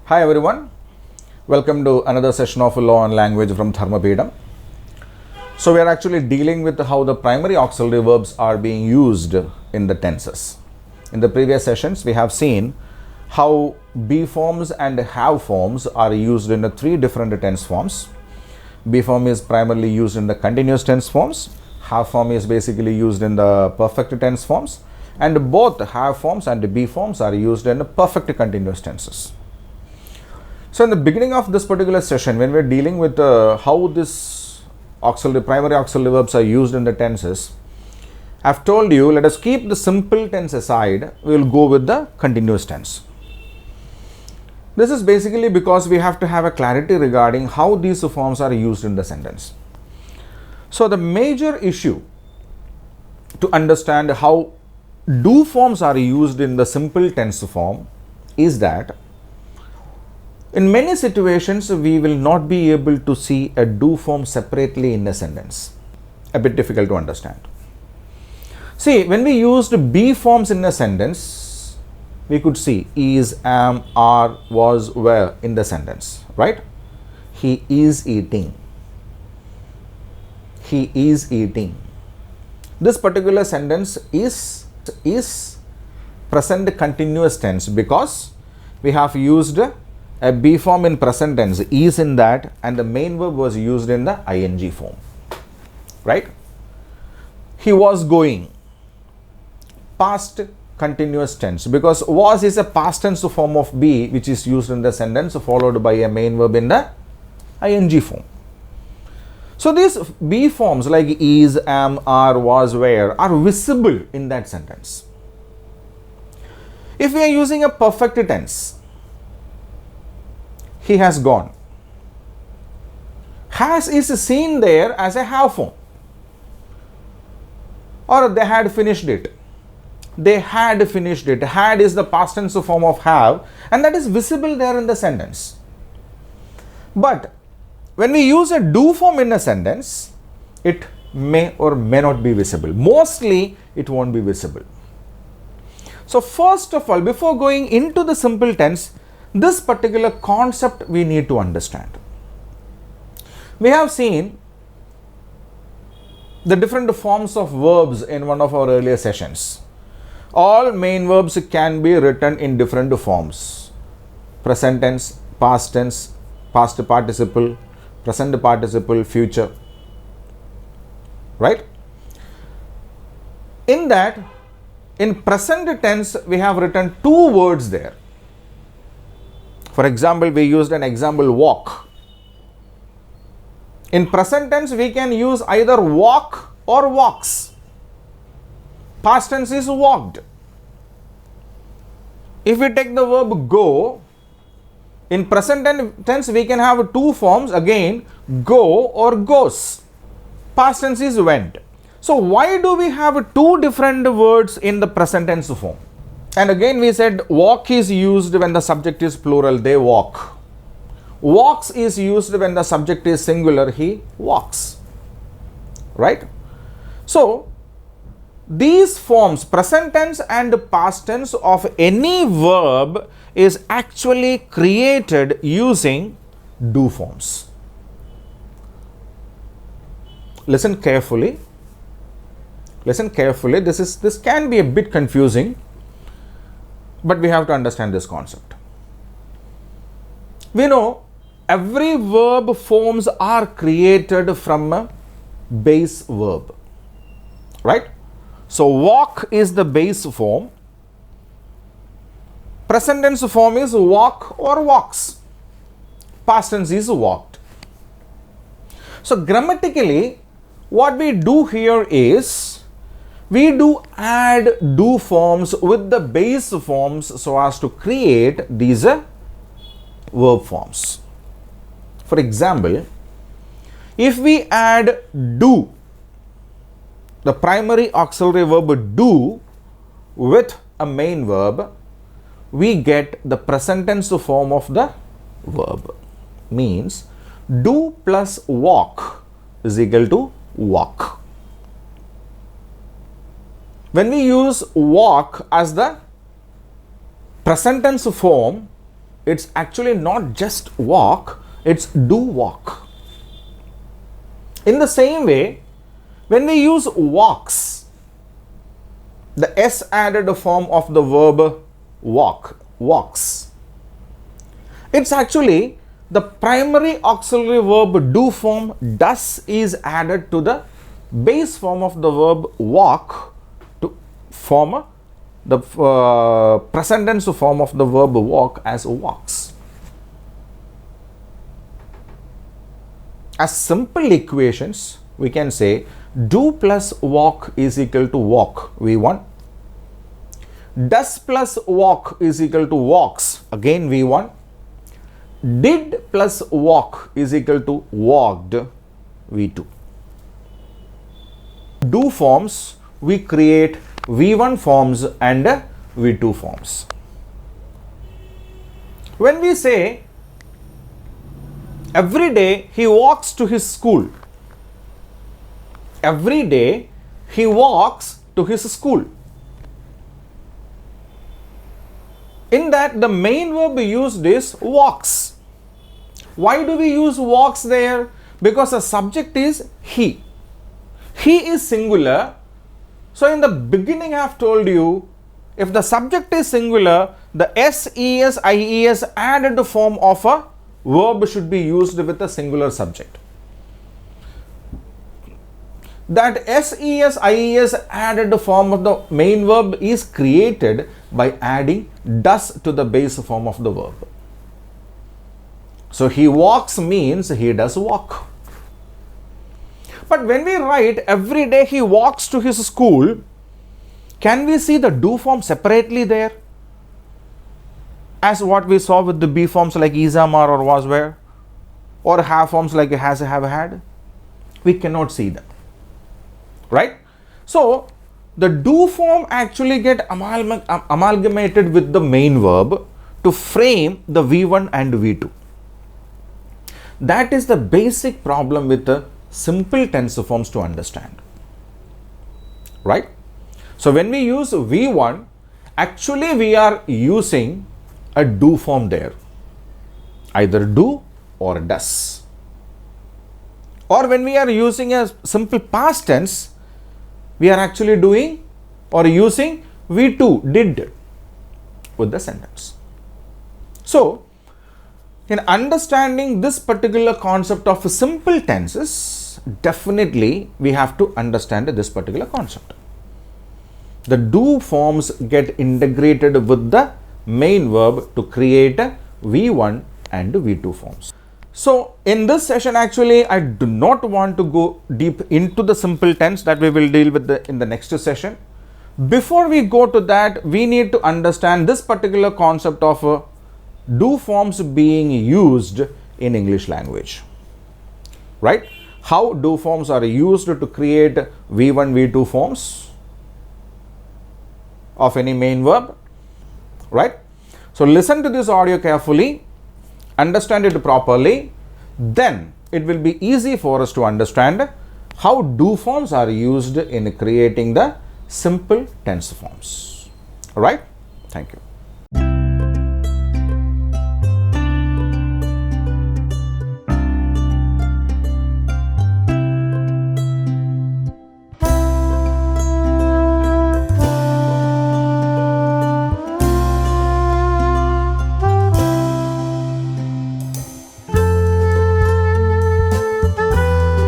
Hi everyone, welcome to another session of Law and Language from Dharmapeetam. So we are actually dealing with how the primary auxiliary verbs are being used in the tenses. In the previous sessions we have seen how be forms and have forms are used in the three different tense forms. Be form is primarily used in the continuous tense forms, have form is basically used in the perfect tense forms, and both have forms and be forms are used in the perfect continuous tenses. So in the beginning of this particular session, when we are dealing with how this primary auxiliary verbs are used in the tenses, I have told you, let us keep the simple tense aside, we will go with the continuous tense. This is basically because we have to have a clarity regarding how these forms are used in the sentence. So the major issue to understand how do forms are used in the simple tense form is that in many situations, we will not be able to see a do form separately in a sentence. A bit difficult to understand. See, when we used be forms in a sentence, we could see is, am, are, was, were in the sentence, right? He is eating. He is eating. This particular sentence is present continuous tense because we have used a be form in present tense is in that, and the main verb was used in the ing form, right? He was going, past continuous tense, because was is a past tense form of be which is used in the sentence followed by a main verb in the ing form. So these be forms like is, am, are, was, were are visible in that sentence. If we are using a perfect tense, he has gone. Has is seen there as a have form. Or they had finished it. They had finished it. Had is the past tense form of have, and that is visible there in the sentence. But when we use a do form in a sentence, it may or may not be visible. Mostly it won't be visible. So first of all, before going into the simple tense, this particular concept we need to understand. We have seen the different forms of verbs in one of our earlier sessions. All main verbs can be written in different forms. Present tense, past participle, present participle, future. Right? In that, in present tense, we have written two words there. For example, we used an example walk. In present tense, we can use either walk or walks. Past tense is walked. If we take the verb go, in present tense we can have two forms again, go or goes. Past tense is went. So why do we have two different words in the present tense form? And again we said walk is used when the subject is plural, they walk. Walks is used when the subject is singular, he walks. Right? So these forms, present tense and past tense of any verb is actually created using do forms. Listen carefully. Listen carefully. This can be a bit confusing, but we have to understand this concept. We know every verb forms are created from a base verb, right? So walk is the base form. Present tense form is walk or walks. Past tense is walked. So grammatically, what we do here is we do add do forms with the base forms so as to create these verb forms. For example, if we add do, the primary auxiliary verb do with a main verb, we get the present tense form of the verb. Means do plus walk is equal to walk. When we use walk as the present tense form, it's actually not just walk, it's do walk. In the same way, when we use walks, the S added form of the verb walk, walks, it's actually the primary auxiliary verb do form does is added to the base form of the verb walk to form the present tense form of the verb walk as walks. As simple equations, we can say do plus walk is equal to walk, V1. Does plus walk is equal to walks, again V1. Did plus walk is equal to walked, V2. Do forms, we create V1 forms and V2 forms. When we say every day he walks to his school, every day he walks to his school. In that, the main verb used is walks. Why do we use walks there? Because the subject is he. He is singular. So in the beginning I have told you, if the subject is singular, the SES, IES added form of a verb should be used with a singular subject. That SES, IES added form of the main verb is created by adding does to the base form of the verb. So he walks means he does walk. But when we write every day he walks to his school, can we see the do form separately there? As what we saw with the be forms like is, am, are, or was, were, or have forms like has, have, had? We cannot see that. Right? So the do form actually get amalgamated with the main verb to frame the V1 and V2. That is the basic problem with the simple tense forms to understand. Right? So when we use V1, actually we are using a do form there. Either do or does. Or when we are using a simple past tense, we are actually doing or using V2, did, with the sentence. So, in understanding this particular concept of simple tenses, definitely we have to understand this particular concept. The do forms get integrated with the main verb to create V1 and V2 forms. So in this session, actually I do not want to go deep into the simple tense, that we will deal with in the next session. Before we go to that, we need to understand this particular concept of do forms being used in English language. Right? How do forms are used to create V1, V2 forms of any main verb. Right? So listen to this audio carefully, understand it properly, then it will be easy for us to understand how do forms are used in creating the simple tense forms. All right? Thank you.